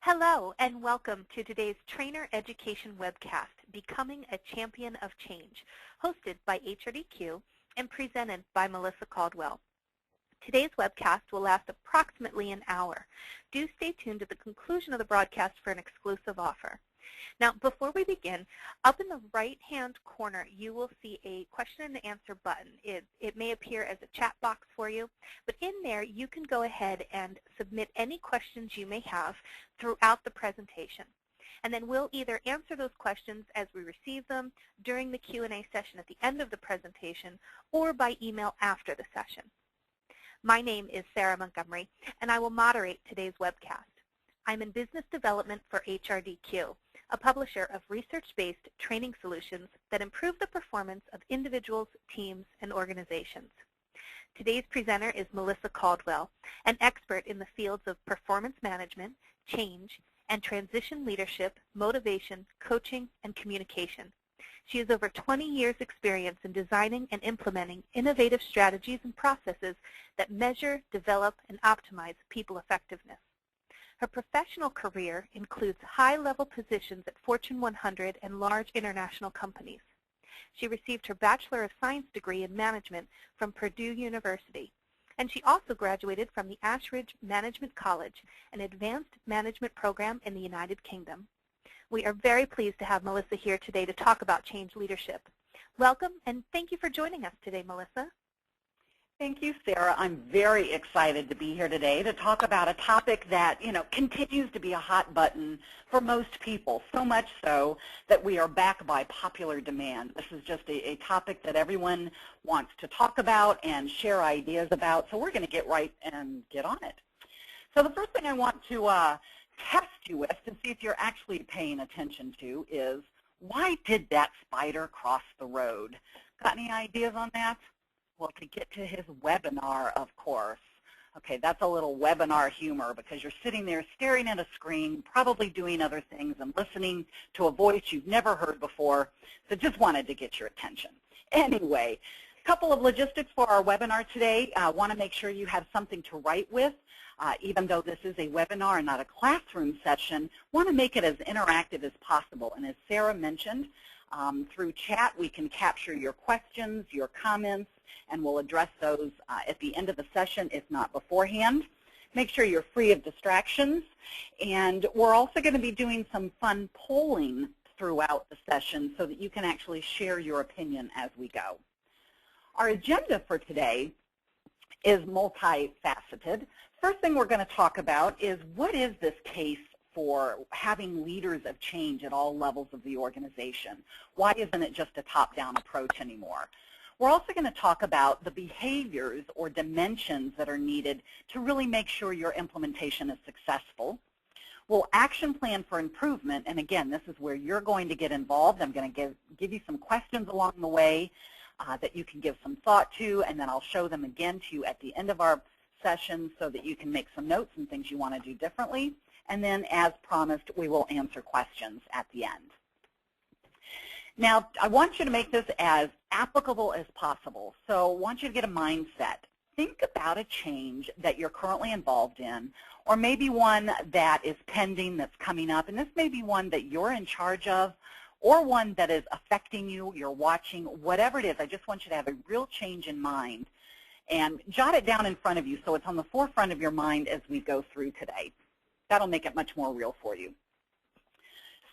Hello and welcome to today's Trainer Education webcast, Becoming a Champion of Change, hosted by HRDQ and presented by Melissa Caldwell. Today's webcast will last approximately an hour. Do stay tuned to the conclusion of the broadcast for an exclusive offer. Now, before we begin, up in the right-hand corner, you will see a question and answer button. It may appear as a chat box for you, but in there, you can go ahead and submit any questions you may have throughout the presentation. And then we'll either answer those questions as we receive them during the Q&A session at the end of the presentation or by email after the session. My name is Sarah Montgomery, and I will moderate today's webcast. I'm in business development for HRDQ, a publisher of research-based training solutions that improve the performance of individuals, teams, and organizations. Today's presenter is Melissa Caldwell, an expert in the fields of performance management, change, and transition leadership, motivation, coaching, and communication. She has over 20 years' experience in designing and implementing innovative strategies and processes that measure, develop, and optimize people effectiveness. Her professional career includes high-level positions at Fortune 100 and large international companies. She received her Bachelor of Science degree in Management from Purdue University, and she also graduated from the Ashridge Management College, an advanced management program in the United Kingdom. We are very pleased to have Melissa here today to talk about change leadership. Welcome, and thank you for joining us today, Melissa. Thank you, Sarah. I'm very excited to be here today to talk about a topic that, continues to be a hot button for most people, so much so that we are back by popular demand. This is just a topic that everyone wants to talk about and share ideas about, so we're going to get right and get on it. So the first thing I want to test you with to see if you're actually paying attention to is, why did that spider cross the road? Got any ideas on that? Well, to get to his webinar, of course. Okay, that's a little webinar humor because you're sitting there staring at a screen, probably doing other things and listening to a voice you've never heard before, so just wanted to get your attention. Anyway, a couple of logistics for our webinar today. I want to make sure you have something to write with. Even though this is a webinar and not a classroom session, want to make it as interactive as possible. And as Sarah mentioned, through chat, we can capture your questions, your comments, and we'll address those at the end of the session, if not beforehand. Make sure you're free of distractions. And we're also going to be doing some fun polling throughout the session so that you can actually share your opinion as we go. Our agenda for today is multifaceted. First thing we're going to talk about is, what is this case for having leaders of change at all levels of the organization? Why isn't it just a top-down approach anymore? We're also going to talk about the behaviors or dimensions that are needed to really make sure your implementation is successful. We'll action plan for improvement, and again, this is where you're going to get involved. I'm going to give you some questions along the way that you can give some thought to, and then I'll show them again to you at the end of our session so that you can make some notes and things you want to do differently. And then, as promised, we will answer questions at the end. Now, I want you to make this as applicable as possible. So I want you to get a mindset. Think about a change that you're currently involved in, or maybe one that is pending, that's coming up. And this may be one that you're in charge of, or one that is affecting you, you're watching, whatever it is. I just want you to have a real change in mind. And jot it down in front of you so it's on the forefront of your mind as we go through today. That'll make it much more real for you.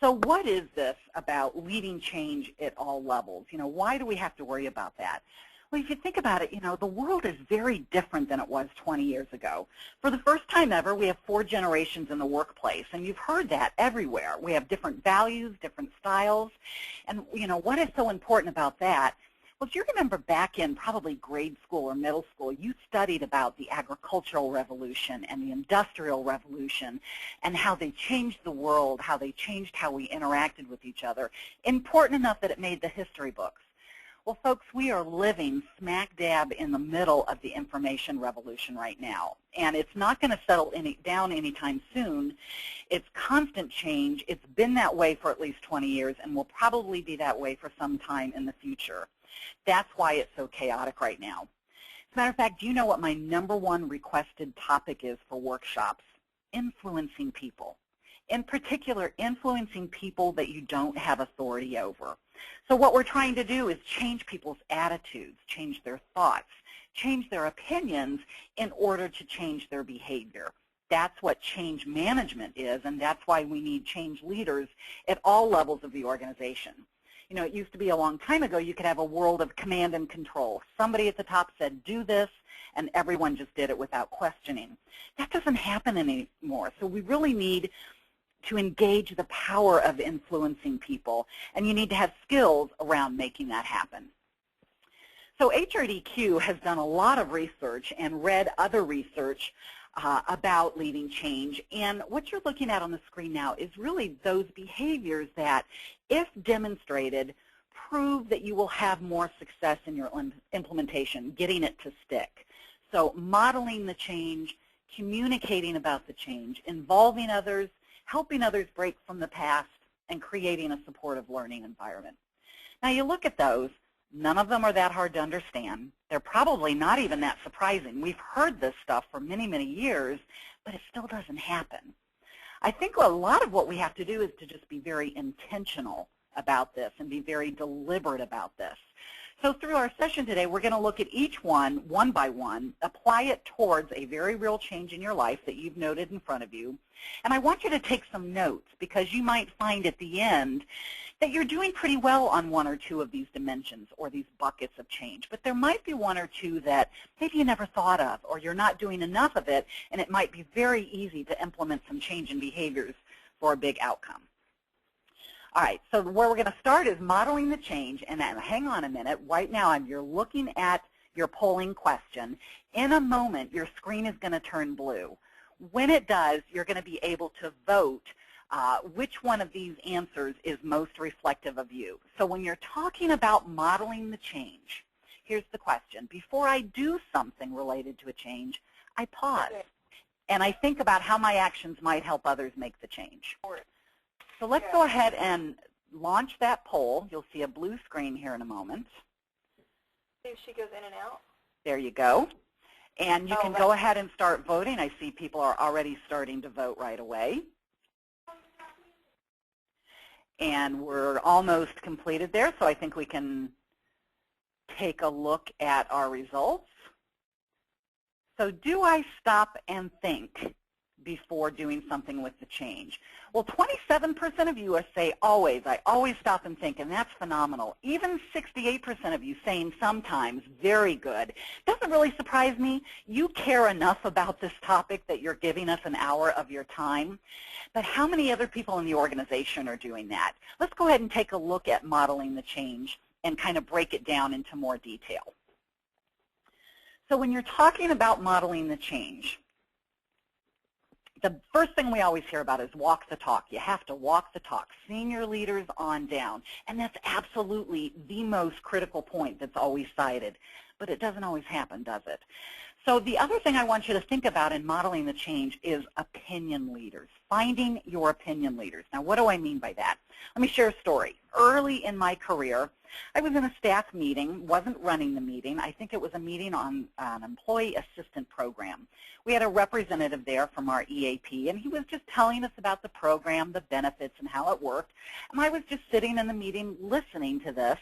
So what is this about leading change at all levels? Why do we have to worry about that? Well, if you think about it, the world is very different than it was 20 years ago. For the first time ever, we have 4 generations in the workplace, and you've heard that everywhere. We have different values, different styles, and what is so important about that? Well, if you remember back in probably grade school or middle school, you studied about the agricultural revolution and the industrial revolution and how they changed the world, how they changed how we interacted with each other, important enough that it made the history books. Well, folks, we are living smack dab in the middle of the information revolution right now, and it's not going to settle down anytime soon. It's constant change. It's been that way for at least 20 years and will probably be that way for some time in the future. That's why it's so chaotic right now. As a matter of fact, do you know what my #1 requested topic is for workshops? Influencing people. in particular influencing people that you don't have authority over. So what we're trying to do is change people's attitudes, change their thoughts, change their opinions in order to change their behavior. That's what change management is, and that's why we need change leaders at all levels of the organization. You know, it used to be a long time ago you could have a world of command and control. Somebody at the top said, do this, and everyone just did it without questioning. That doesn't happen anymore, so we really need to engage the power of influencing people, and you need to have skills around making that happen. So HRDQ has done a lot of research and read other research about leading change, and what you're looking at on the screen now is really those behaviors that, if demonstrated, prove that you will have more success in your implementation, getting it to stick. So modeling the change, communicating about the change, involving others, helping others break from the past, and creating a supportive learning environment. Now you look at those, none of them are that hard to understand. They're probably not even that surprising. We've heard this stuff for many, many years, but it still doesn't happen. I think a lot of what we have to do is to just be very intentional about this and be very deliberate about this. So through our session today, we're going to look at each one by one, apply it towards a very real change in your life that you've noted in front of you. And I want you to take some notes, because you might find at the end that you're doing pretty well on one or two of these dimensions or these buckets of change. But there might be one or two that maybe you never thought of, or you're not doing enough of it, and it might be very easy to implement some change in behaviors for a big outcome. All right, so where we're going to start is modeling the change, and then hang on a minute. Right now, you're looking at your polling question. In a moment, your screen is going to turn blue. When it does, you're going to be able to vote which one of these answers is most reflective of you. So when you're talking about modeling the change, here's the question. Before I do something related to a change, I pause, and I think about how my actions might help others make the change. So let's go ahead and launch that poll. You'll see a blue screen here in a moment. See if she goes in and out. There you go. And you can go ahead and start voting. I see people are already starting to vote right away. And we're almost completed there, so I think we can take a look at our results. So do I stop and think before doing something with the change? Well, 27% of you say always. I always stop and think, and that's phenomenal. Even 68% of you saying sometimes, very good. Doesn't really surprise me. You care enough about this topic that you're giving us an hour of your time. But how many other people in the organization are doing that? Let's go ahead and take a look at modeling the change and kind of break it down into more detail. So when you're talking about modeling the change, the first thing we always hear about is walk the talk. You have to walk the talk, senior leaders on down. And that's absolutely the most critical point that's always cited. But it doesn't always happen, does it? So the other thing I want you to think about in modeling the change is opinion leaders, finding your opinion leaders. Now, what do I mean by that? Let me share a story. Early in my career, I was in a staff meeting, wasn't running the meeting. I think it was a meeting on an employee assistant program. We had a representative there from our EAP, and he was just telling us about the program, the benefits, and how it worked. And I was just sitting in the meeting listening to this,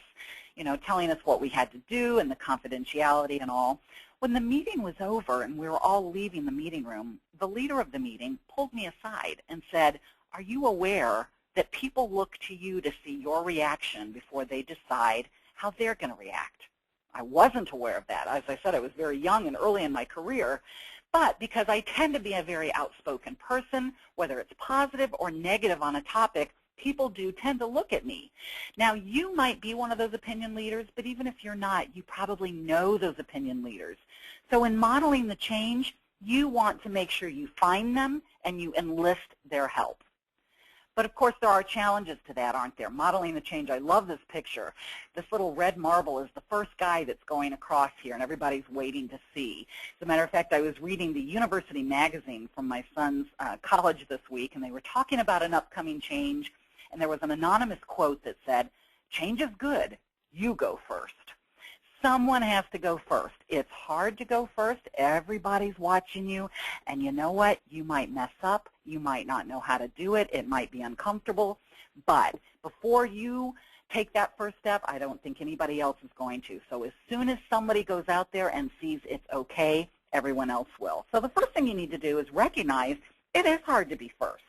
you know, telling us what we had to do and the confidentiality and all. When the meeting was over and we were all leaving the meeting room, the leader of the meeting pulled me aside and said, "Are you aware that people look to you to see your reaction before they decide how they're going to react?" I wasn't aware of that. As I said, I was very young and early in my career. But because I tend to be a very outspoken person, whether it's positive or negative on a topic, people do tend to look at me. Now, you might be one of those opinion leaders, but even if you're not, you probably know those opinion leaders. So in modeling the change, you want to make sure you find them and you enlist their help. But of course, there are challenges to that, aren't there? Modeling the change, I love this picture. This little red marble is the first guy that's going across here, and everybody's waiting to see. As a matter of fact, I was reading the University magazine from my son's college this week, and they were talking about an upcoming change, and there was an anonymous quote that said, "Change is good, you go first." Someone has to go first. It's hard to go first. Everybody's watching you. And you know what? You might mess up. You might not know how to do it. It might be uncomfortable. But before you take that first step, I don't think anybody else is going to. So as soon as somebody goes out there and sees it's okay, everyone else will. So the first thing you need to do is recognize it is hard to be first.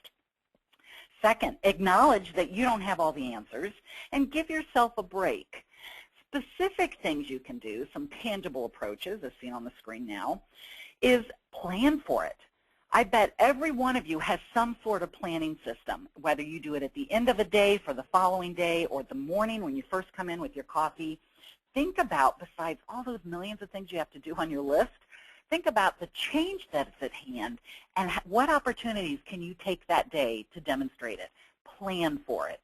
Second, acknowledge that you don't have all the answers and give yourself a break. Specific things you can do, some tangible approaches, as seen on the screen now, is plan for it. I bet every one of you has some sort of planning system, whether you do it at the end of a day for the following day or the morning when you first come in with your coffee. Think about, besides all those millions of things you have to do on your list, think about the change that's at hand and what opportunities can you take that day to demonstrate it. Plan for it.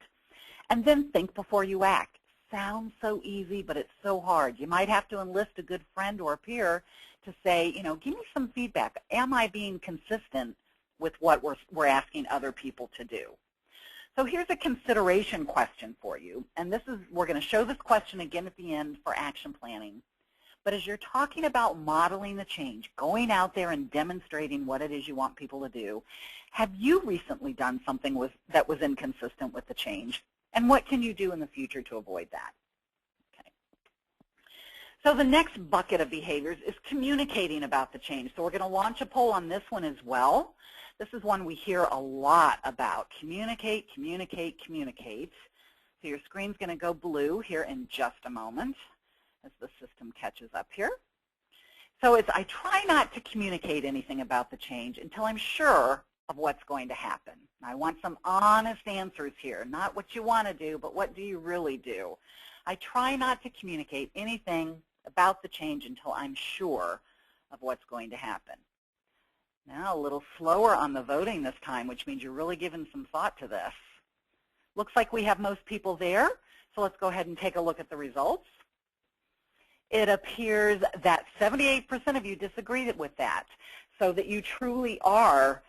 And then think before you act. Sounds so easy, but it's so hard. You might have to enlist a good friend or a peer to say, you know, give me some feedback. Am I being consistent with what we're asking other people to do? So here's a consideration question for you. And this is, we're going to show this question again at the end for action planning. But as you're talking about modeling the change, going out there and demonstrating what it is you want people to do, have you recently done something that was inconsistent with the change? And what can you do in the future to avoid that? Okay. So the next bucket of behaviors is communicating about the change. So we're going to launch a poll on this one as well. This is one we hear a lot about. Communicate, communicate, communicate. So your screen's going to go blue here in just a moment as the system catches up here. So it's, I try not to communicate anything about the change until I'm sure of what's going to happen. I want some honest answers here, not what you want to do, but what do you really do. I try not to communicate anything about the change until I'm sure of what's going to happen. Now a little slower on the voting this time, which means you're really giving some thought to this. Looks like we have most people there, so let's go ahead and take a look at the results. It appears that 78% of you disagree with that, so that you truly are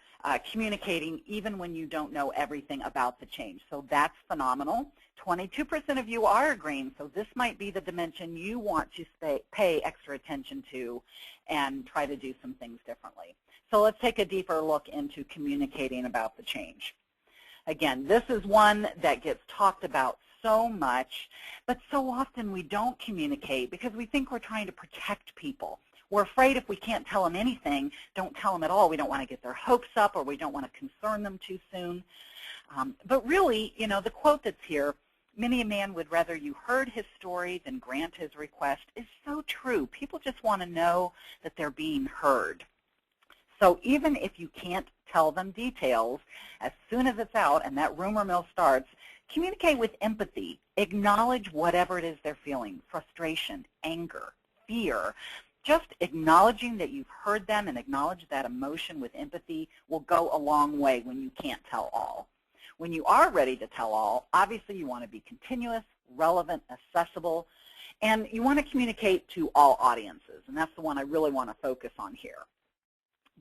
communicating even when you don't know everything about the change. So that's phenomenal. 22% of you are agreeing, so this might be the dimension you want to pay extra attention to and try to do some things differently. So let's take a deeper look into communicating about the change. Again, this is one that gets talked about so much, but so often we don't communicate because we think we're trying to protect people. We're afraid if we can't tell them anything, don't tell them at all. We don't want to get their hopes up, or we don't want to concern them too soon. But really, you know, the quote that's here, many a man would rather you heard his story than grant his request, is so true. People just want to know that they're being heard. So even if you can't tell them details, as soon as it's out and that rumor mill starts, communicate with empathy. Acknowledge whatever it is they're feeling, frustration, anger, fear. Just acknowledging that you've heard them and acknowledge that emotion with empathy will go a long way when you can't tell all. When you are ready to tell all, obviously you want to be continuous, relevant, accessible, and you want to communicate to all audiences, and that's the one I really want to focus on here.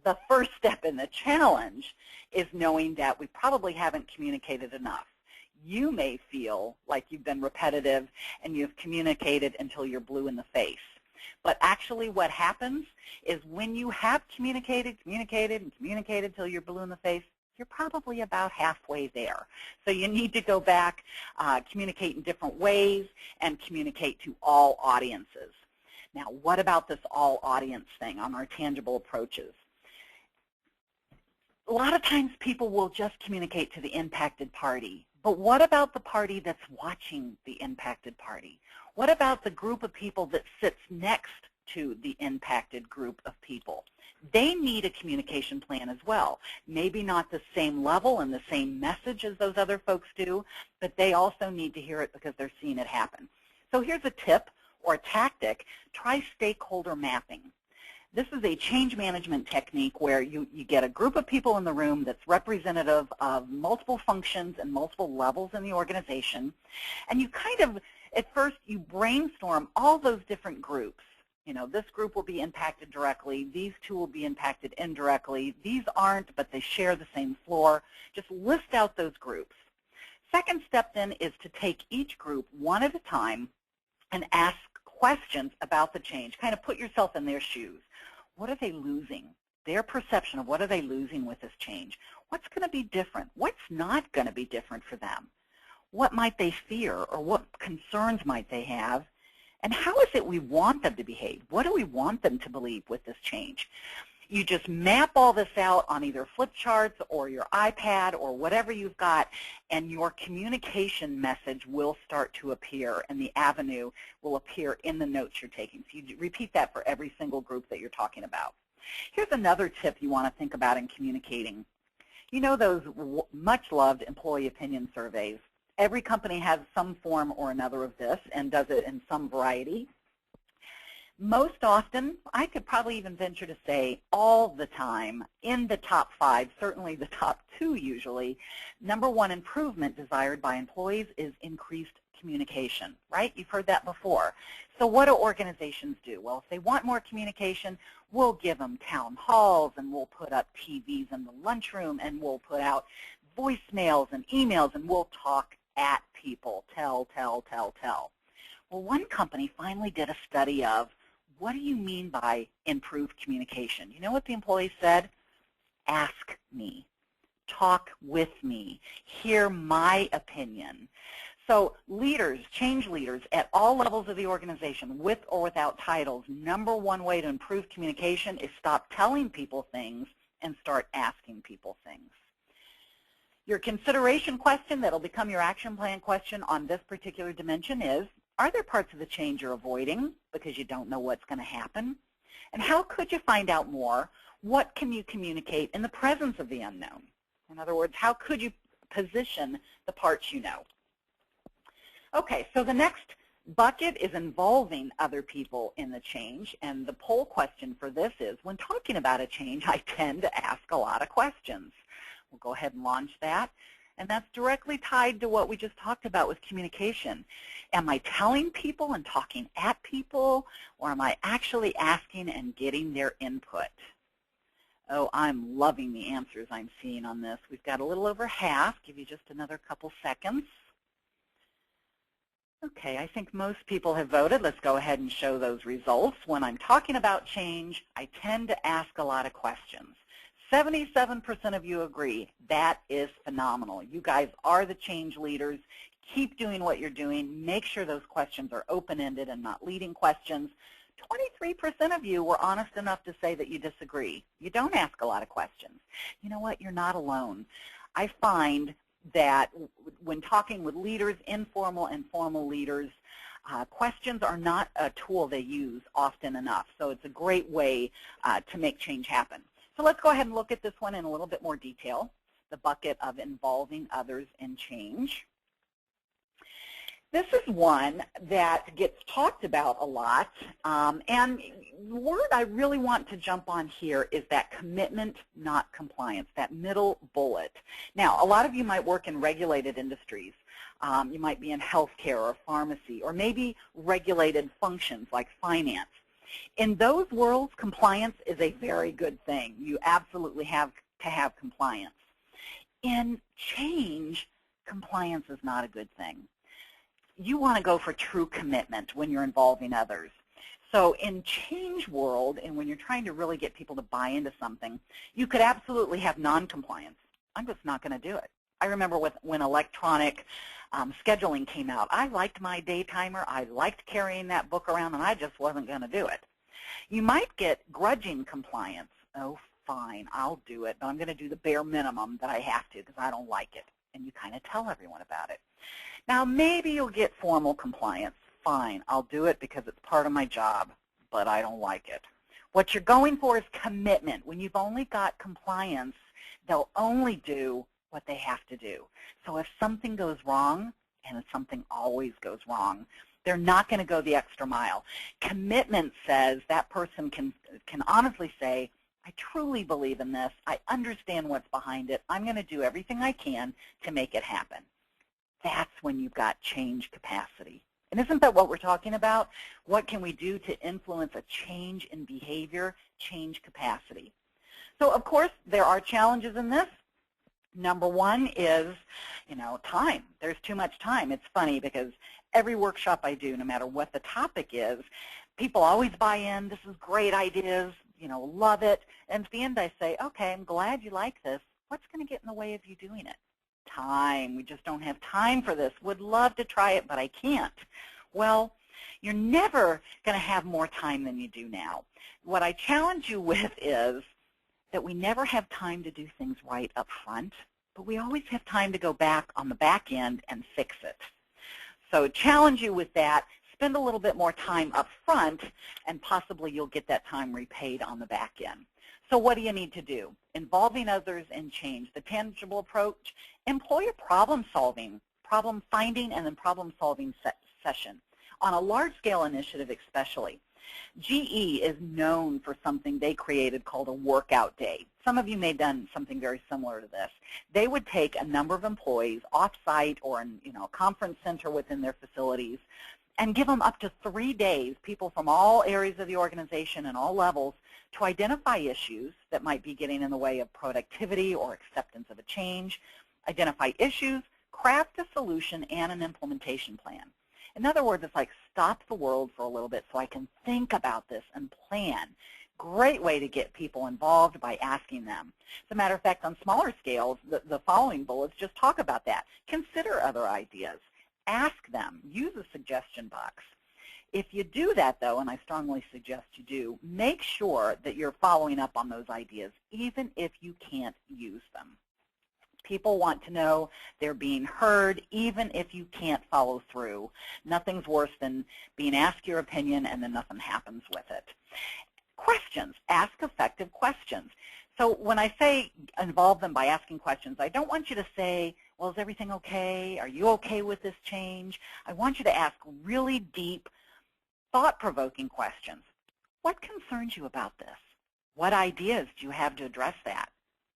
The first step in the challenge is knowing that we probably haven't communicated enough. You may feel like you've been repetitive and you've communicated until you're blue in the face. But actually what happens is when you have communicated till you're blue in the face, you're probably about halfway there. So you need to go back, communicate in different ways, and communicate to all audiences. Now, what about this all audience thing on our tangible approaches? A lot of times people will just communicate to the impacted party. But what about the party that's watching the impacted party? What about the group of people that sits next to the impacted group of people? They need a communication plan as well. Maybe not the same level and the same message as those other folks do, but they also need to hear it because they're seeing it happen. So here's a tip or a tactic. Try stakeholder mapping. This is a change management technique where you get a group of people in the room that's representative of multiple functions and multiple levels in the organization, and you kind of, at first, you brainstorm all those different groups. You know, this group will be impacted directly. These two will be impacted indirectly. These aren't, but they share the same floor. Just list out those groups. Second step then is to take each group one at a time and ask questions about the change. Kind of put yourself in their shoes. What are they losing? Their perception of what are they losing with this change? What's going to be different? What's not going to be different for them? What might they fear, or what concerns might they have? And how is it we want them to behave? What do we want them to believe with this change? You just map all this out on either flip charts or your iPad or whatever you've got, and your communication message will start to appear, and the avenue will appear in the notes you're taking. So you repeat that for every single group that you're talking about. Here's another tip you want to think about in communicating. You know those much-loved employee opinion surveys? Every company has some form or another of this and does it in some variety. Most often, I could probably even venture to say all the time, in the top 5, certainly the top 2 usually, number 1 improvement desired by employees is increased communication, right? You've heard that before. So what do organizations do? Well, if they want more communication, we'll give them town halls, and we'll put up TVs in the lunchroom, and we'll put out voicemails and emails, and we'll talk at people, tell. Well, one company finally did a study of, what do you mean by improved communication? You know what the employees said? Ask me. Talk with me. Hear my opinion. So leaders, change leaders at all levels of the organization, with or without titles, number 1 way to improve communication is stop telling people things and start asking people things. Your consideration question that will become your action plan question on this particular dimension is, are there parts of the change you're avoiding because you don't know what's going to happen? And how could you find out more? What can you communicate in the presence of the unknown? In other words, how could you position the parts you know? Okay, so the next bucket is involving other people in the change, and the poll question for this is, when talking about a change, I tend to ask a lot of questions. We'll go ahead and launch that. And that's directly tied to what we just talked about with communication. Am I telling people and talking at people, or am I actually asking and getting their input? Oh, I'm loving the answers I'm seeing on this. We've got a little over half. Give you just another couple seconds. Okay, I think most people have voted. Let's go ahead and show those results. When I'm talking about change, I tend to ask a lot of questions. 77% of you agree. That is phenomenal. You guys are the change leaders. Keep doing what you're doing. Make sure those questions are open-ended and not leading questions. 23% of you were honest enough to say that you disagree. You don't ask a lot of questions. You know what? You're not alone. I find that when talking with leaders, informal and formal leaders, questions are not a tool they use often enough. So it's a great way to make change happen. So let's go ahead and look at this one in a little bit more detail, the bucket of involving others in change. This is one that gets talked about a lot, and the word I really want to jump on here is that commitment, not compliance, that middle bullet. Now, a lot of you might work in regulated industries. You might be in healthcare or pharmacy, or maybe regulated functions like finance. In those worlds, compliance is a very good thing. You absolutely have to have compliance. In change, compliance is not a good thing. You want to go for true commitment when you're involving others. So in change world, and when you're trying to really get people to buy into something, you could absolutely have non-compliance. I'm just not going to do it. I remember when electronic scheduling came out, I liked my day timer, I liked carrying that book around, and I just wasn't going to do it. You might get grudging compliance. Oh, fine, I'll do it, but I'm going to do the bare minimum that I have to because I don't like it. And you kind of tell everyone about it. Now, maybe you'll get formal compliance. Fine, I'll do it because it's part of my job, but I don't like it. What you're going for is commitment. When you've only got compliance, they'll only do what they have to do. So if something goes wrong, and something always goes wrong, they're not going to go the extra mile. Commitment says that person can honestly say, I truly believe in this. I understand what's behind it. I'm going to do everything I can to make it happen. That's when you've got change capacity. And isn't that what we're talking about? What can we do to influence a change in behavior, change capacity? So, of course, there are challenges in this. Number one is, time. There's too much time. It's funny because every workshop I do, no matter what the topic is, people always buy in. This is great ideas, love it. And at the end I say, okay, I'm glad you like this. What's going to get in the way of you doing it? Time. We just don't have time for this. Would love to try it, but I can't. Well, you're never going to have more time than you do now. What I challenge you with is that we never have time to do things right up front, but we always have time to go back on the back end and fix it. So challenge you with that. Spend a little bit more time up front, and possibly you'll get that time repaid on the back end. So what do you need to do? Involving others in change. The tangible approach, employ a problem finding, and then problem-solving session. On a large-scale initiative especially. GE is known for something they created called a workout day. Some of you may have done something very similar to this. They would take a number of employees off-site or in a conference center within their facilities and give them up to 3 days, people from all areas of the organization and all levels, to identify issues that might be getting in the way of productivity or acceptance of a change, identify issues, craft a solution, and an implementation plan. In other words, it's like stop the world for a little bit so I can think about this and plan. Great way to get people involved by asking them. As a matter of fact, on smaller scales, the following bullets just talk about that. Consider other ideas. Ask them. Use a suggestion box. If you do that, though, and I strongly suggest you do, make sure that you're following up on those ideas, even if you can't use them. People want to know they're being heard, even if you can't follow through. Nothing's worse than being asked your opinion and then nothing happens with it. Questions. Ask effective questions. So when I say involve them by asking questions, I don't want you to say, well, is everything okay? Are you okay with this change? I want you to ask really deep, thought-provoking questions. What concerns you about this? What ideas do you have to address that?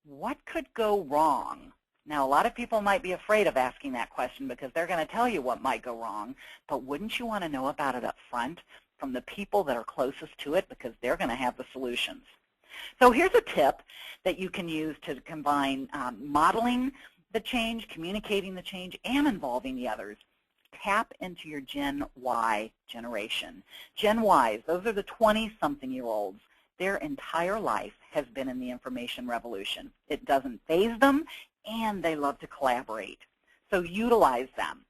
What could go wrong? Now, a lot of people might be afraid of asking that question because they're going to tell you what might go wrong, but wouldn't you want to know about it up front from the people that are closest to it because they're going to have the solutions? So here's a tip that you can use to combine modeling the change, communicating the change, and involving the others. Tap into your Gen Y generation. Gen Ys, those are the 20-something-year-olds. Their entire life has been in the information revolution. It doesn't faze them, and they love to collaborate. So utilize them.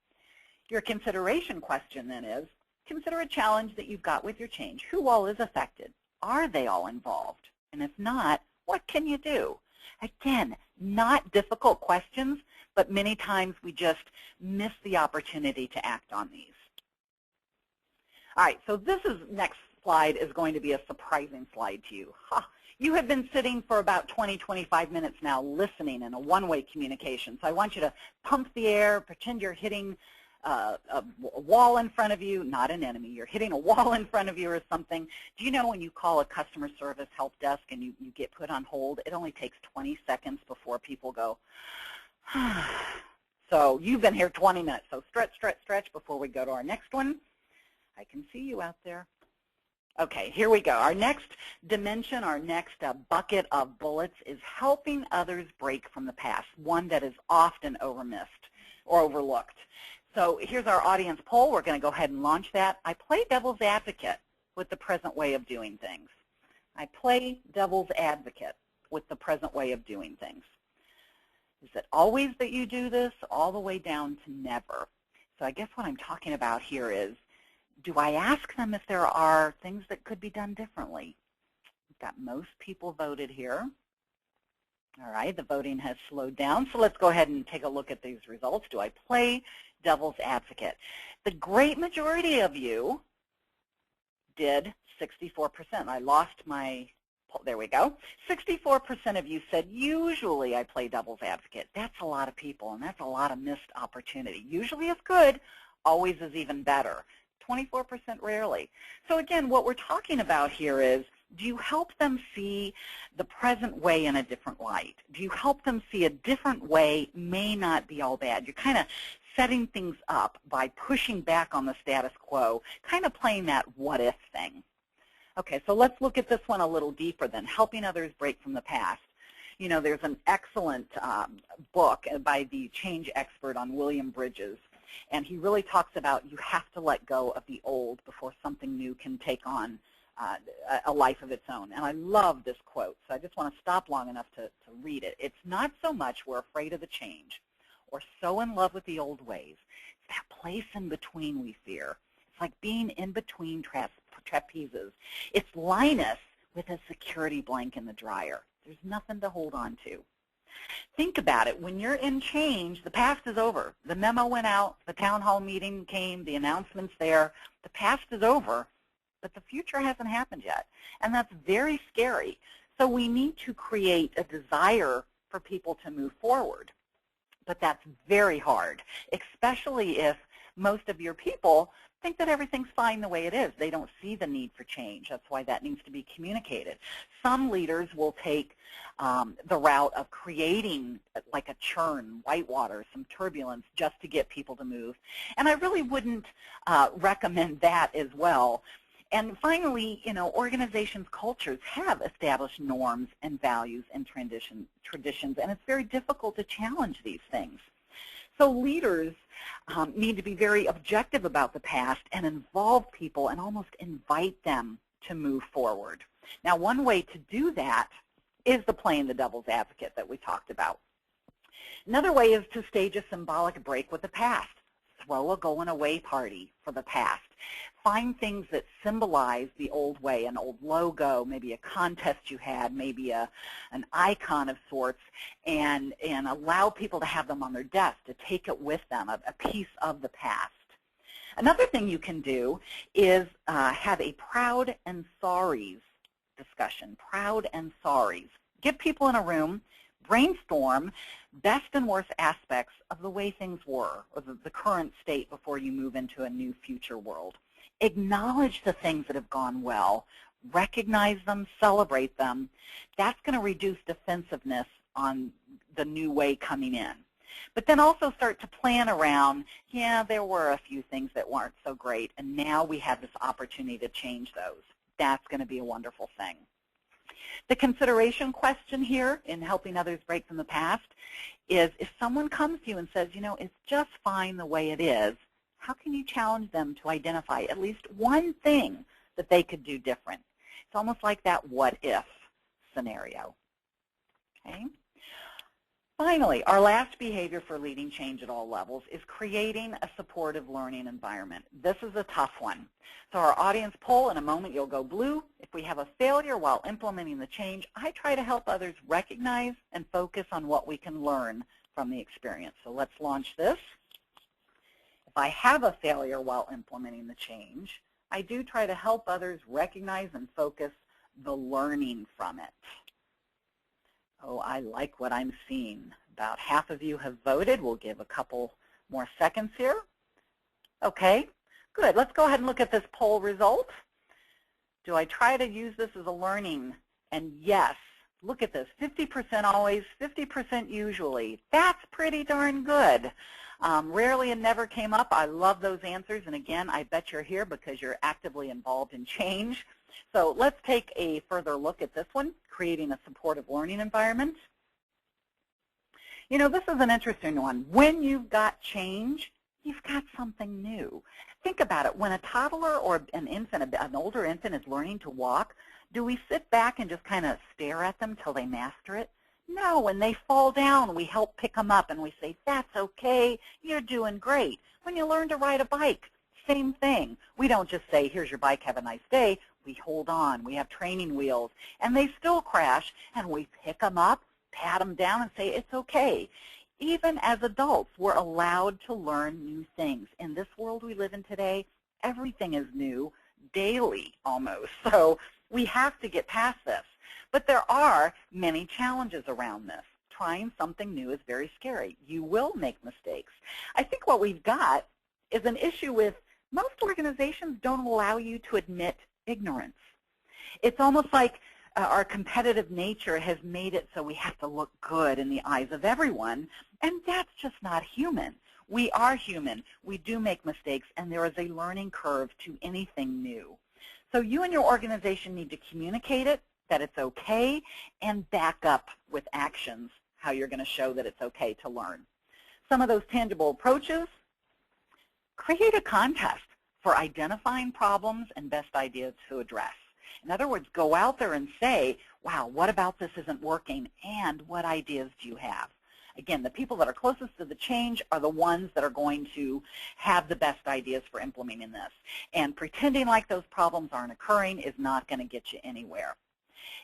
Your consideration question then is, consider a challenge that you've got with your change. Who all is affected? Are they all involved? And if not, what can you do? Again, not difficult questions, but many times we just miss the opportunity to act on these. All right, so this next slide is going to be a surprising slide to you. You have been sitting for about 20, 25 minutes now listening in a one-way communication. So I want you to pump the air, pretend you're hitting a wall in front of you, not an enemy. You're hitting a wall in front of you or something. Do you know when you call a customer service help desk and you get put on hold, it only takes 20 seconds before people go, so you've been here 20 minutes. So stretch, stretch, stretch before we go to our next one. I can see you out there. Okay, here we go. Our next dimension, our next bucket of bullets is helping others break from the past, one that is often overmissed or overlooked. So here's our audience poll. We're going to go ahead and launch that. I play devil's advocate with the present way of doing things. I play devil's advocate with the present way of doing things. Is it always that you do this? All the way down to never. So I guess what I'm talking about here is, do I ask them if there are things that could be done differently? We've got most people voted here. All right, the voting has slowed down, so let's go ahead and take a look at these results. Do I play devil's advocate? The great majority of you did 64%. I lost my, there we go. 64% of you said, usually I play devil's advocate. That's a lot of people, and that's a lot of missed opportunity. Usually is good, always is even better. 24% rarely. So again, what we're talking about here is, do you help them see the present way in a different light? Do you help them see a different way may not be all bad? You're kind of setting things up by pushing back on the status quo, kind of playing that what-if thing. Okay, so let's look at this one a little deeper then, helping others break from the past. You know, there's an excellent book by the change expert on William Bridges. And he really talks about you have to let go of the old before something new can take on a life of its own. And I love this quote, so I just want to stop long enough to read it. It's not so much we're afraid of the change or so in love with the old ways. It's that place in between we fear. It's like being in between trapezes. It's Linus with a security blanket in the dryer. There's nothing to hold on to. Think about it. When you're in change, the past is over. The memo went out, the town hall meeting came, the announcement's there. The past is over, but the future hasn't happened yet, and that's very scary. So we need to create a desire for people to move forward, but that's very hard, especially if most of your people think that everything's fine the way it is. They don't see the need for change. That's why that needs to be communicated. Some leaders will take the route of creating like a churn, whitewater, some turbulence just to get people to move. And I really wouldn't recommend that as well. And finally, organizations' cultures have established norms and values and traditions, and it's very difficult to challenge these things. So leaders need to be very objective about the past and involve people and almost invite them to move forward. Now, one way to do that is the playing the devil's advocate that we talked about. Another way is to stage a symbolic break with the past. Throw a going away party for the past. Find things that symbolize the old way, an old logo, maybe a contest you had, maybe an icon of sorts, and allow people to have them on their desk, to take it with them, a piece of the past. Another thing you can do is have a proud and sorries discussion, proud and sorries. Get people in a room, brainstorm best and worst aspects of the way things were, or the current state before you move into a new future world. Acknowledge the things that have gone well, recognize them, celebrate them. That's going to reduce defensiveness on the new way coming in. But then also start to plan around, yeah, there were a few things that weren't so great, and now we have this opportunity to change those. That's going to be a wonderful thing. The consideration question here in helping others break from the past is if someone comes to you and says, it's just fine the way it is, how can you challenge them to identify at least one thing that they could do different? It's almost like that what if scenario. Okay? Finally, our last behavior for leading change at all levels is creating a supportive learning environment. This is a tough one. So our audience poll, in a moment you'll go blue. If we have a failure while implementing the change, I try to help others recognize and focus on what we can learn from the experience. So let's launch this. If I have a failure while implementing the change, I do try to help others recognize and focus the learning from it. Oh, I like what I'm seeing. About half of you have voted. We'll give a couple more seconds here. Okay, good. Let's go ahead and look at this poll result. Do I try to use this as a learning? And yes, look at this. 50% always, 50% usually. That's pretty darn good. Rarely and never came up. I love those answers. And again, I bet you're here because you're actively involved in change. So let's take a further look at this one, creating a supportive learning environment. This is an interesting one. When you've got change, you've got something new. Think about it. When a toddler or an infant, an older infant is learning to walk, do we sit back and just kind of stare at them till they master it? No, when they fall down, we help pick them up and we say, that's okay, you're doing great. When you learn to ride a bike, same thing. We don't just say, here's your bike, have a nice day. We hold on, we have training wheels, and they still crash, and we pick them up, pat them down, and say, it's okay. Even as adults, we're allowed to learn new things. In this world we live in today, everything is new, daily almost. So we have to get past this. But there are many challenges around this. Trying something new is very scary. You will make mistakes. I think what we've got is an issue with most organizations don't allow you to admit ignorance. It's almost like our competitive nature has made it so we have to look good in the eyes of everyone, and that's just not human. We are human. We do make mistakes, and there is a learning curve to anything new. So you and your organization need to communicate it, that it's okay, and back up with actions how you're going to show that it's okay to learn. Some of those tangible approaches Create a contest for identifying problems and best ideas to address. In other words, go out there and say, wow, what about this isn't working, and what ideas do you have? Again, the people that are closest to the change are the ones that are going to have the best ideas for implementing this. And pretending like those problems aren't occurring is not going to get you anywhere.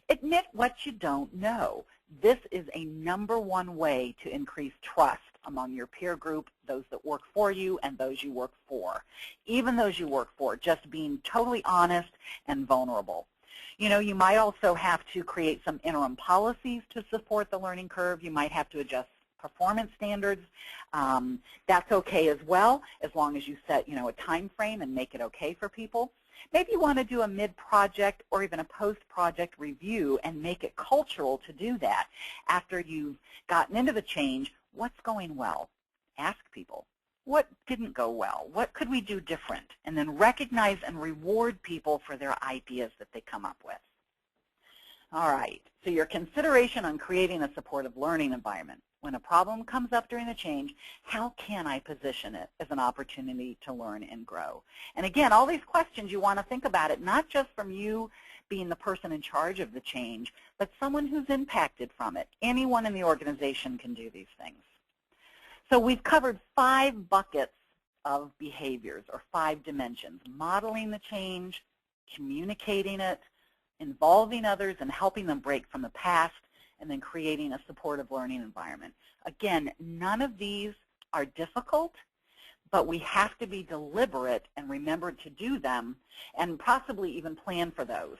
Admit what you don't know. This is a #1 way to increase trust among your peer group, those that work for you and those you work for. Even those you work for, just being totally honest and vulnerable. You know, you might also have to create some interim policies to support the learning curve. You might have to adjust performance standards. That's okay as well, as long as you set, a time frame and make it okay for people. Maybe you want to do a mid-project or even a post-project review and make it cultural to do that. After you've gotten into the change, what's going well? Ask people, what didn't go well? What could we do different? And then recognize and reward people for their ideas that they come up with. All right, so your consideration on creating a supportive learning environment. When a problem comes up during the change, how can I position it as an opportunity to learn and grow? And again, all these questions, you want to think about it not just from you being the person in charge of the change, but someone who's impacted from it. Anyone in the organization can do these things. So we've covered 5 buckets of behaviors, or 5 dimensions: modeling the change, communicating it, involving others and helping them break from the past, and then creating a supportive learning environment. Again, none of these are difficult, but we have to be deliberate and remember to do them and possibly even plan for those.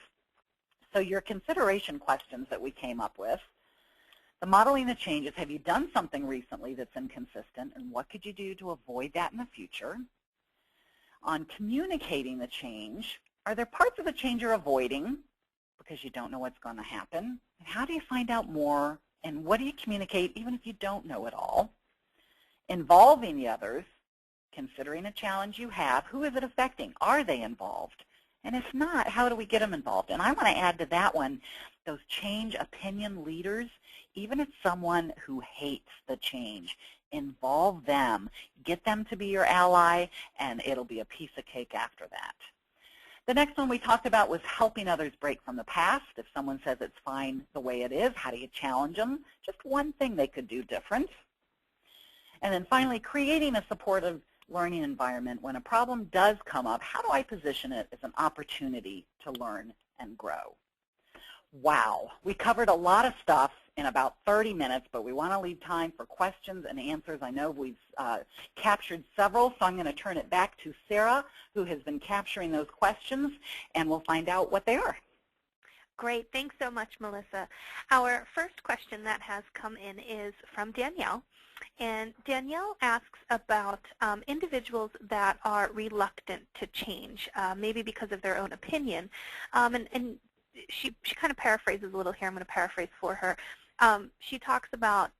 So your consideration questions that we came up with: the modeling the changes, have you done something recently that's inconsistent, and what could you do to avoid that in the future? On communicating the change, are there parts of the change you're avoiding because you don't know what's going to happen? And how do you find out more, and what do you communicate even if you don't know it all? Involving the others, considering a challenge you have, who is it affecting? Are they involved? And if not, how do we get them involved? And I want to add to that one, those change opinion leaders, even if someone who hates the change, involve them, get them to be your ally, and it'll be a piece of cake after that. The next one we talked about was helping others break from the past. If someone says it's fine the way it is, how do you challenge them? Just one thing they could do different. And then finally, creating a supportive learning environment. When a problem does come up, how do I position it as an opportunity to learn and grow? Wow, we covered a lot of stuff in about 30 minutes, but we want to leave time for questions and answers. I know we've captured several, so I'm going to turn it back to Sarah, who has been capturing those questions, and we'll find out what they are. Great. Thanks so much, Melissa. Our first question that has come in is from Danielle. And Danielle asks about individuals that are reluctant to change, maybe because of their own opinion. And she kind of paraphrases a little here. I'm going to paraphrase for her. She talks about,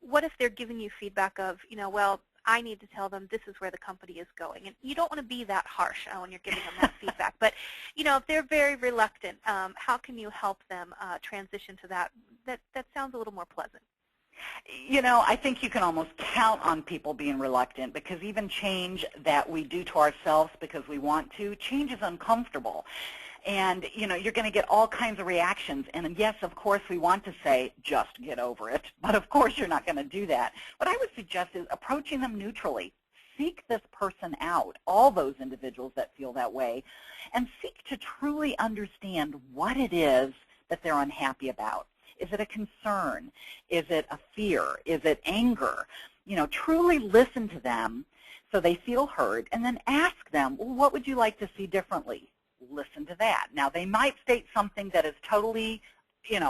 what if they're giving you feedback of, well, I need to tell them this is where the company is going. And you don't want to be that harsh when you're giving them that feedback. But, if they're very reluctant, how can you help them transition to that? That sounds a little more pleasant. I think you can almost count on people being reluctant, because even change that we do to ourselves because we want to, change is uncomfortable. And, you're going to get all kinds of reactions. And yes, of course, we want to say, just get over it. But of course, you're not going to do that. What I would suggest is approaching them neutrally. Seek this person out, all those individuals that feel that way, and seek to truly understand what it is that they're unhappy about. Is it a concern? Is it a fear? Is it anger? Truly listen to them so they feel heard, and then ask them, well, what would you like to see differently? Listen to that. Now, they might state something that is totally,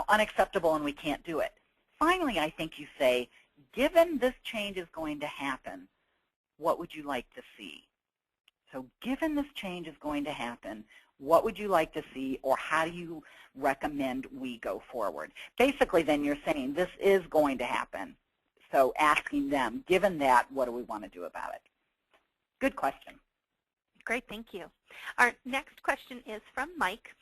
unacceptable and we can't do it. Finally, I think you say, given this change is going to happen, what would you like to see? So given this change is going to happen, what would you like to see, or how do you recommend we go forward? Basically, then you're saying this is going to happen. So asking them, given that, what do we want to do about it? Good question. Great, thank you. Our next question is from Mike.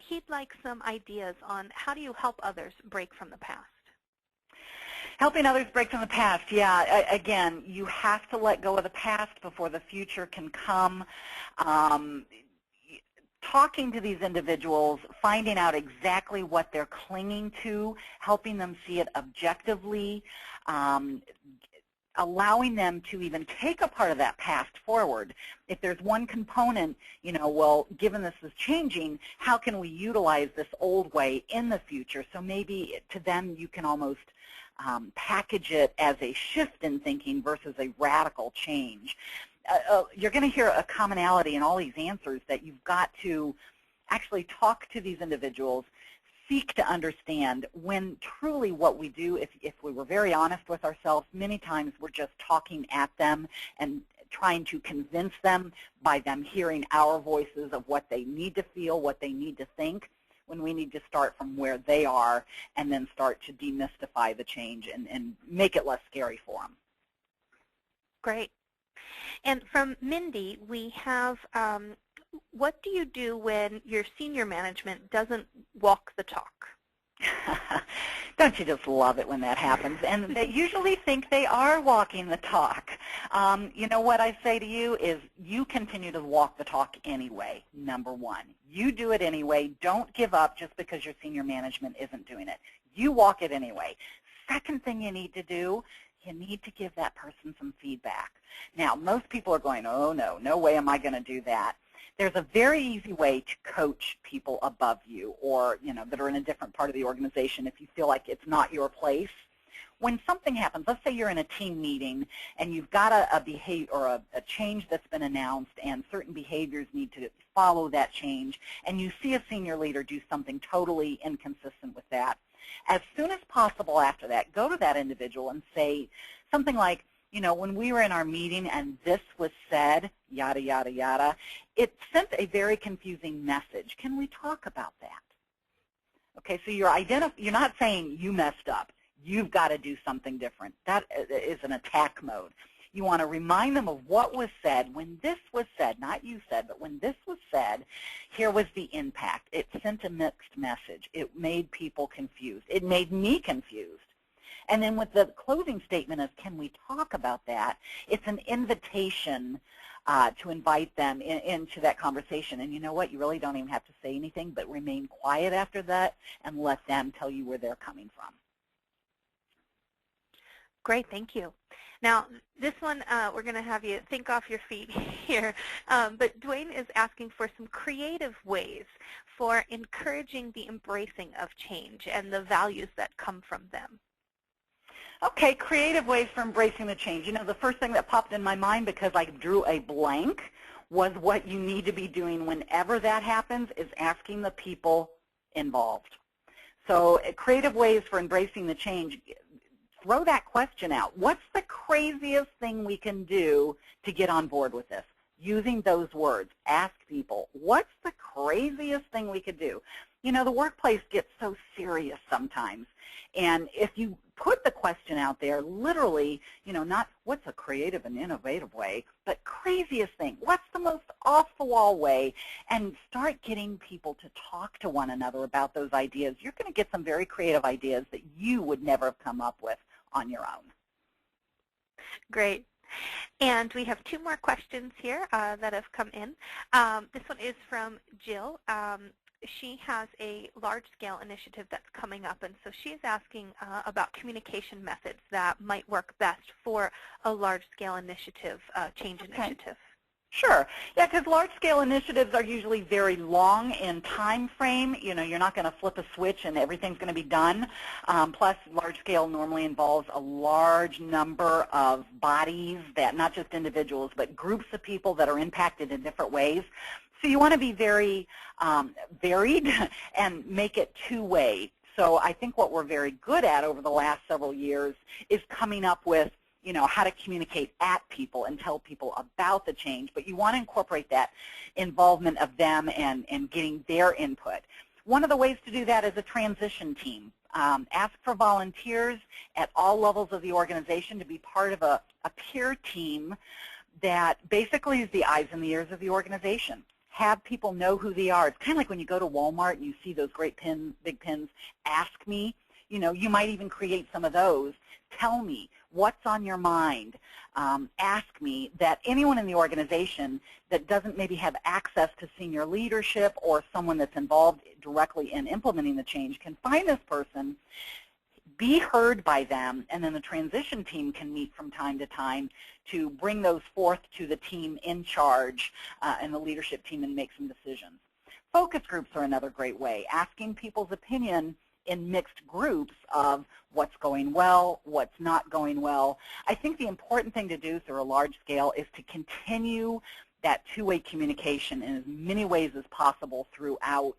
He'd like some ideas on how do you help others break from the past. Helping others break from the past, yeah. Again, you have to let go of the past before the future can come. Talking to these individuals, finding out exactly what they're clinging to, helping them see it objectively, allowing them to even take a part of that past forward. If there's one component, well, given this is changing, how can we utilize this old way in the future? So maybe to them you can almost package it as a shift in thinking versus a radical change. You're going to hear a commonality in all these answers that you've got to actually talk to these individuals, seek to understand when truly what we do, if we were very honest with ourselves, many times we're just talking at them and trying to convince them by them hearing our voices of what they need to feel, what they need to think, when we need to start from where they are and then start to demystify the change and make it less scary for them. Great. And from Mindy, we have, what do you do when your senior management doesn't walk the talk? Don't you just love it when that happens? And they usually think they are walking the talk. You know what I say to you is you continue to walk the talk anyway, number one. You do it anyway. Don't give up just because your senior management isn't doing it. You walk it anyway. Second thing you need to do, you need to give that person some feedback. Now, most people are going, oh, no way am I going to do that. There's a very easy way to coach people above you or, that are in a different part of the organization if you feel like it's not your place. When something happens, let's say you're in a team meeting and you've got a behavior or a change that's been announced and certain behaviors need to follow that change, and you see a senior leader do something totally inconsistent with that. As soon as possible after that, go to that individual and say something like, when we were in our meeting and this was said, yada, yada, yada, it sent a very confusing message. Can we talk about that? Okay, so you're not saying you messed up. You've got to do something different. That is an attack mode. You want to remind them of what was said. When this was said, not you said, but when this was said, here was the impact. It sent a mixed message. It made people confused. It made me confused. And then with the closing statement of, can we talk about that, it's an invitation to invite them into that conversation. And you know what? You really don't even have to say anything, but remain quiet after that and let them tell you where they're coming from. Great, thank you. Now, this one, we're going to have you think off your feet here, but Dwayne is asking for some creative ways for encouraging the embracing of change and the values that come from them. Okay, creative ways for embracing the change. The first thing that popped in my mind because I drew a blank was what you need to be doing whenever that happens is asking the people involved. So creative ways for embracing the change, throw that question out. What's the craziest thing we can do to get on board with this? Using those words, ask people, what's the craziest thing we could do? The workplace gets so serious sometimes. And if you put the question out there, literally, not what's a creative and innovative way, but craziest thing, what's the most off-the-wall way, and start getting people to talk to one another about those ideas, you're going to get some very creative ideas that you would never have come up with on your own. Great. And we have two more questions here that have come in. This one is from Jill. She has a large-scale initiative that's coming up, and so she is asking about communication methods that might work best for a large-scale initiative, change initiative. Sure. Yeah, because large-scale initiatives are usually very long in time frame. You're not going to flip a switch and everything's going to be done. Plus, large-scale normally involves a large number of bodies, that not just individuals, but groups of people that are impacted in different ways. So you want to be very varied and make it two-way. So I think what we're very good at over the last several years is coming up with how to communicate at people and tell people about the change, but you want to incorporate that involvement of them and getting their input. One of the ways to do that is a transition team. Ask for volunteers at all levels of the organization to be part of a peer team that basically is the eyes and the ears of the organization. Have people know who they are. It's kind of like when you go to Walmart and you see those great pins, big pins, ask me. You might even create some of those. Tell me what's on your mind. Ask me. That anyone in the organization that doesn't maybe have access to senior leadership or someone that's involved directly in implementing the change can find this person, be heard by them, and then the transition team can meet from time to time to bring those forth to the team in charge and the leadership team and make some decisions. Focus groups are another great way, asking people's opinion in mixed groups of what's going well, what's not going well. I think the important thing to do through a large scale is to continue that two-way communication in as many ways as possible throughout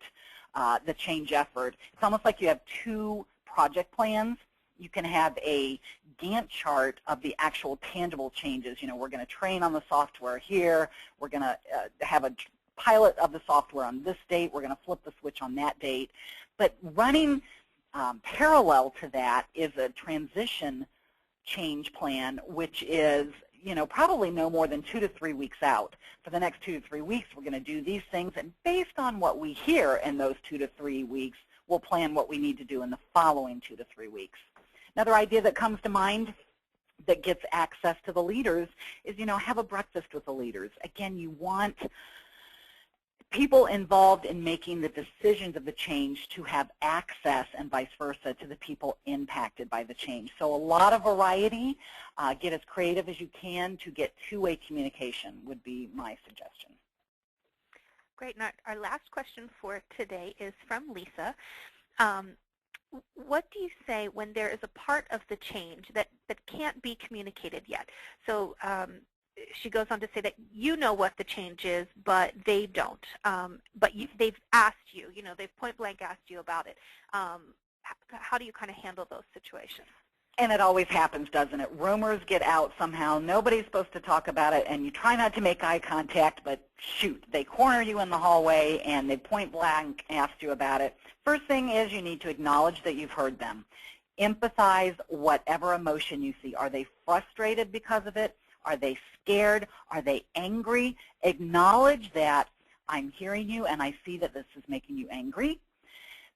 the change effort. It's almost like you have two project plans. You can have a Gantt chart of the actual tangible changes. We're going to train on the software here. We're going to have a pilot of the software on this date. We're going to flip the switch on that date. But running parallel to that is a transition change plan, which is probably no more than 2 to 3 weeks out. For the next 2 to 3 weeks, we're going to do these things, and based on what we hear in those 2 to 3 weeks, we'll plan what we need to do in the following 2 to 3 weeks. Another idea that comes to mind that gets access to the leaders is, have a breakfast with the leaders. Again, you want people involved in making the decisions of the change to have access and vice versa to the people impacted by the change. So a lot of variety. Get as creative as you can to get two-way communication would be my suggestion. Great. Now, our last question for today is from Lisa. What do you say when there is a part of the change that can't be communicated yet? So she goes on to say that you know what the change is, but they don't. But they've asked you, they've point blank asked you about it. How do you kind of handle those situations? And it always happens, doesn't it? Rumors get out somehow. Nobody's supposed to talk about it, and you try not to make eye contact, but shoot, they corner you in the hallway, and they point blank asked you about it. First thing is you need to acknowledge that you've heard them. Empathize whatever emotion you see. Are they frustrated because of it? Are they scared? Are they angry? Acknowledge that I'm hearing you, and I see that this is making you angry.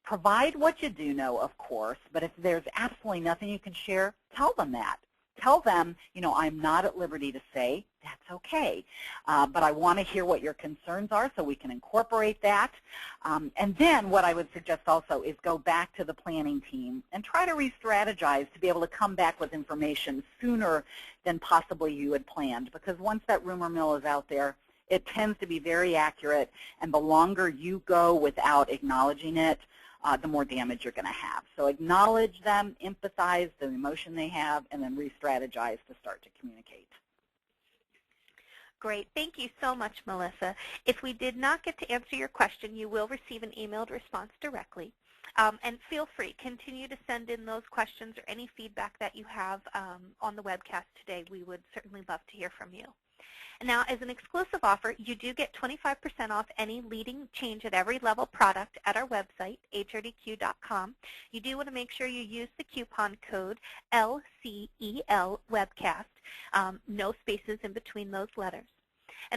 Provide what you do know, of course, but if there's absolutely nothing you can share, tell them that. Tell them, I'm not at liberty to say, that's okay, but I want to hear what your concerns are so we can incorporate that. And then what I would suggest also is go back to the planning team and try to re-strategize to be able to come back with information sooner than possibly you had planned, because once that rumor mill is out there, it tends to be very accurate, and the longer you go without acknowledging it, the more damage you're going to have. So acknowledge them, empathize the emotion they have, and then re-strategize to start to communicate. Great. Thank you so much, Melissa. If we did not get to answer your question, you will receive an emailed response directly. And feel free, continue to send in those questions or any feedback that you have on the webcast today. We would certainly love to hear from you. Now, as an exclusive offer, you do get 25% off any leading change at every level product at our website, HRDQ.com. You do want to make sure you use the coupon code LCEL Webcast, no spaces in between those letters.